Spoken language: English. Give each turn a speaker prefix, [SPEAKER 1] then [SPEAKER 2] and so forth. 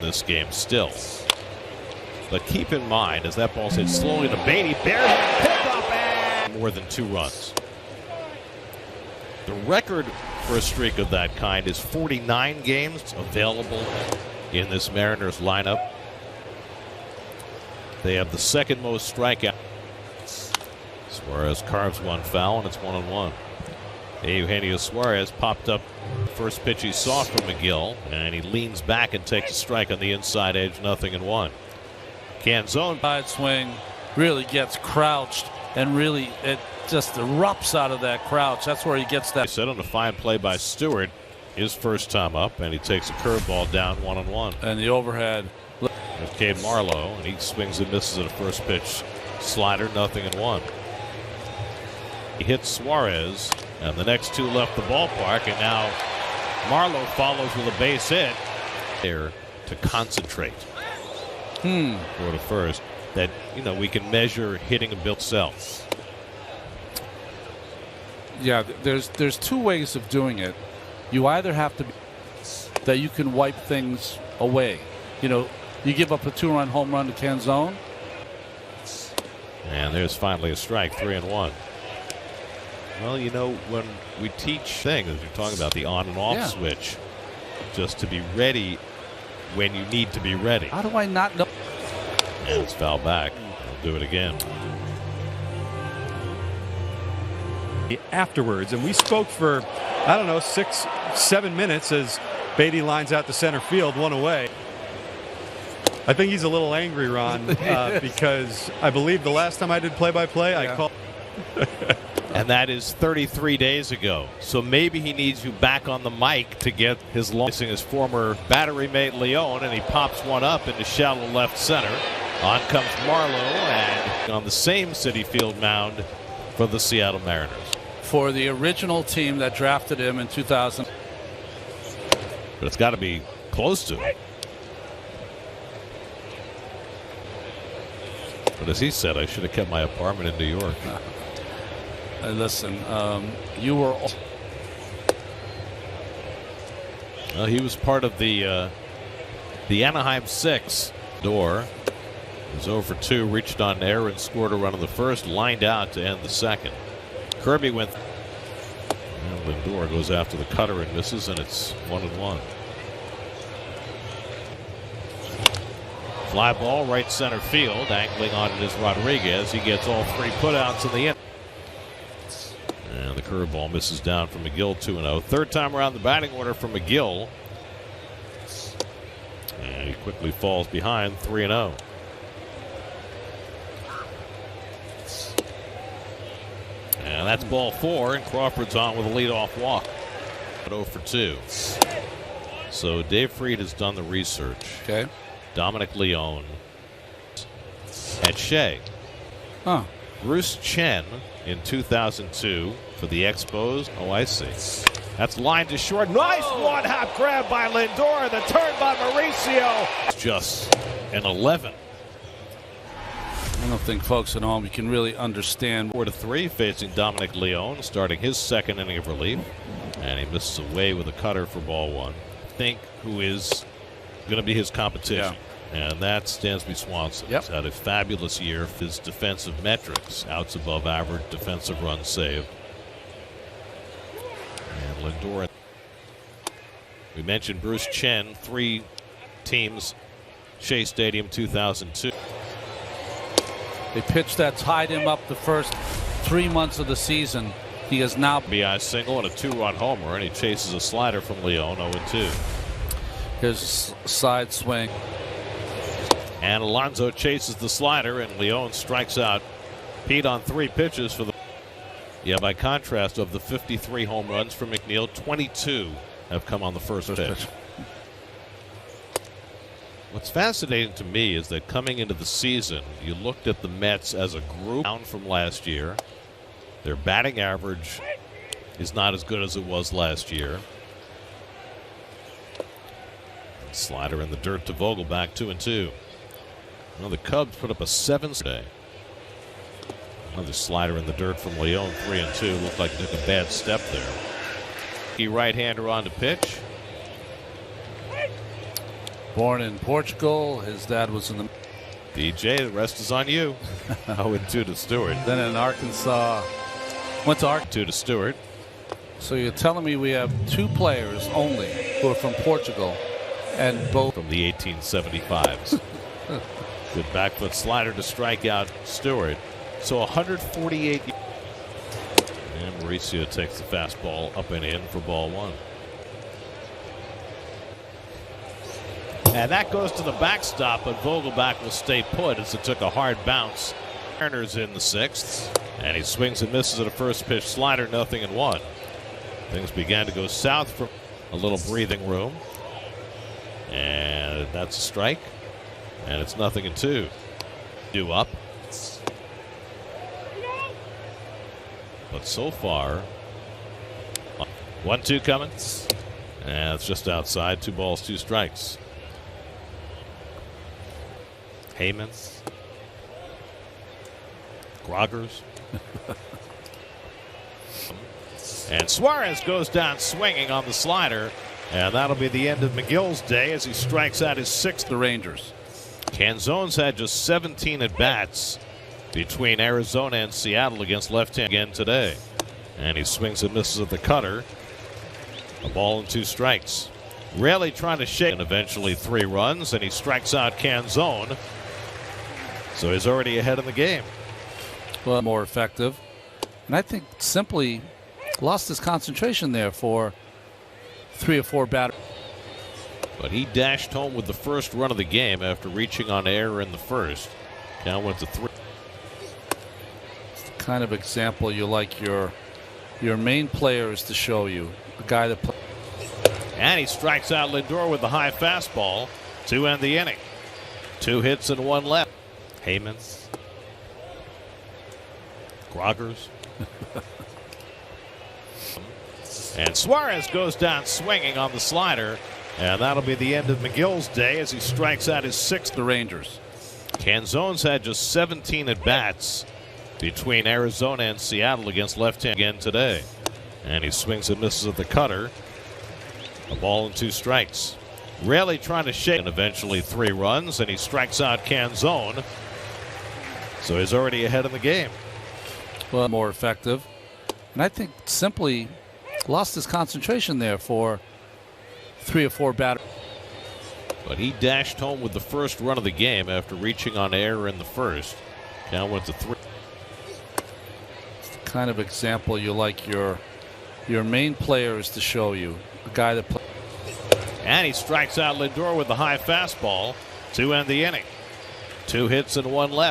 [SPEAKER 1] this game still. But keep in mind, as that ball's hit slowly to Beatty, barehand pickup and more than 2 runs. The record for a streak of that kind is 49 games available in this Mariners lineup. They have the second most strikeouts. Suarez carves one foul, and it's 1-1. Eugenio Suarez popped up the first pitch he saw from McGill, and he leans back and takes a strike on the inside edge, 0-1. Canzone.
[SPEAKER 2] Side swing really gets crouched, and really it just erupts out of that crouch. That's where he gets that.
[SPEAKER 1] Set on a fine play by Stewart, his first time up, and he takes a curveball down 1-1.
[SPEAKER 2] And the overhead.
[SPEAKER 1] There's Cade Marlowe, and he swings and misses at a first pitch slider, 0-1. He hits Suarez, and the next 2 left the ballpark, and now Marlowe follows with a base hit. There to concentrate. For the first, that we can measure hitting and build cells.
[SPEAKER 2] Yeah, there's 2 ways of doing it. You either have to be that you can wipe things away. You give up a 2-run home run to Canzone.
[SPEAKER 1] And there's finally a strike, 3-1. Well, when we teach things, you're talking about the on and off switch, just to be ready when you need to be ready.
[SPEAKER 2] How do I not know?
[SPEAKER 1] And it's foul back. We'll do it again.
[SPEAKER 3] Afterwards, and we spoke for, 6-7 minutes as Beatty lines out to center field, 1 away. I think he's a little angry, Ron, because I believe the last time I did play-by-play, I called.
[SPEAKER 1] And that is 33 days ago. So maybe he needs you back on the mic to get his former battery mate Leon, and he pops one up into shallow left center. On comes Marlowe, and on the same Citi Field mound for the Seattle Mariners.
[SPEAKER 2] For the original team that drafted him in 2000.
[SPEAKER 1] But it's got to be close to it. But as he said, I should have kept my apartment in New York.
[SPEAKER 2] Listen, you were.
[SPEAKER 1] Well, he was part of the Anaheim 6. Door was 0 for 2, reached on air and scored a run on the first, lined out to end the second. Kirby went. And Lindor goes after the cutter and misses, and it's 1-1. Fly ball right center field, angling on it is Rodriguez. He gets all 3 putouts in the end. And the curveball misses down from McGill, 2-0. Third time around the batting order for McGill. And he quickly falls behind, 3-0. And that's ball 4, and Crawford's on with a leadoff walk. 0 for 2. So Dave Fried has done the research.
[SPEAKER 2] Okay. Dominic
[SPEAKER 1] Leone at Shea. Bruce Chen in 2002 for the Expos. Oh, I see. That's lined to short. Nice one-hop grab by Lindor. The turn by Mauricio. It's just an 11.
[SPEAKER 2] I don't think folks at home you can really understand.
[SPEAKER 1] 4-3 facing Dominic Leone, starting his second inning of relief. And he misses away with a cutter for ball 1. Think who is going to be his competition. And that's Dansby Swanson. He's had a fabulous year for his defensive metrics. Outs above average, defensive runs saved. And Lindor. We mentioned Bruce Chen, 3 teams, Shea Stadium 2002.
[SPEAKER 2] They pitched that tied him up the first 3 months of the season. He has now
[SPEAKER 1] BI single and a 2-run homer, and he chases a slider from Leone, 0-2.
[SPEAKER 2] Here's side swing.
[SPEAKER 1] And Alonso chases the slider, and Leone strikes out Pete on 3 pitches for the. By contrast, of the 53 home runs for McNeil, 22 have come on the first pitch. What's fascinating to me is that coming into the season, you looked at the Mets as a group down from last year. Their batting average is not as good as it was last year. Slider in the dirt to Vogelbach, 2-2. Well, the Cubs put up a 7 today. Another slider in the dirt from Leone, 3-2. Looked like he took a bad step there. He right-hander on to pitch.
[SPEAKER 2] Born in Portugal, his dad was in the.
[SPEAKER 1] DJ, the rest is on you. 0-2 to Stewart.
[SPEAKER 2] Then in Arkansas, went to Arkansas.
[SPEAKER 1] 2 to Stewart.
[SPEAKER 2] So you're telling me we have 2 players only who are from Portugal, and both
[SPEAKER 1] From the 1875s. Good back foot slider to strike out Stewart. So 148. And Mauricio takes the fastball up and in for ball 1. And that goes to the backstop, but Vogelbach will stay put as it took a hard bounce. Turner's in the 6th, and he swings and misses at a first pitch slider, 0-1. Things began to go south from a little breathing room. And that's a strike. And it's 0-2. Due up. But so far, 1-2 coming. And it's just outside. 2 balls, 2 strikes. Heyman. Groggers. And Suarez goes down swinging on the slider. And that'll be the end of McGill's day as he strikes out his 6th.
[SPEAKER 2] the Rangers.
[SPEAKER 1] Canzone's had just 17 at-bats between Arizona and Seattle against left-hand again today. And he swings and misses at the cutter. A ball and 2 strikes. Raley trying to shake, and eventually 3 runs, and he strikes out Canzone. So he's already ahead in the game.
[SPEAKER 2] Well, more effective. And I think simply lost his concentration there for 3 or 4 batters.
[SPEAKER 1] But he dashed home with the first run of the game after reaching on error in the first. Count went to 3.
[SPEAKER 2] It's the kind of example you like your main players to show you. A guy that
[SPEAKER 1] And he strikes out Lindor with the high fastball to end the inning. 2 hits and 1 left. Heyman. Groggers. And Suarez goes down swinging on the slider. And that'll be the end of McGill's day as he strikes out his 6th.
[SPEAKER 2] the Rangers.
[SPEAKER 1] Canzone's had just 17 at-bats between Arizona and Seattle against left-hand again today. And he swings and misses at the cutter. A ball and 2 strikes. Raley trying to shake, and eventually 3 runs, and he strikes out Canzone. So he's already ahead in the game.
[SPEAKER 2] Well, more effective. And I think simply lost his concentration there for 3 or 4 batters.
[SPEAKER 1] But he dashed home with the first run of the game after reaching on error in the first. Count went to 3.
[SPEAKER 2] It's the kind of example you like your main players to show you. A guy that
[SPEAKER 1] And he strikes out Lindor with the high fastball to end the inning. 2 hits and 1 left.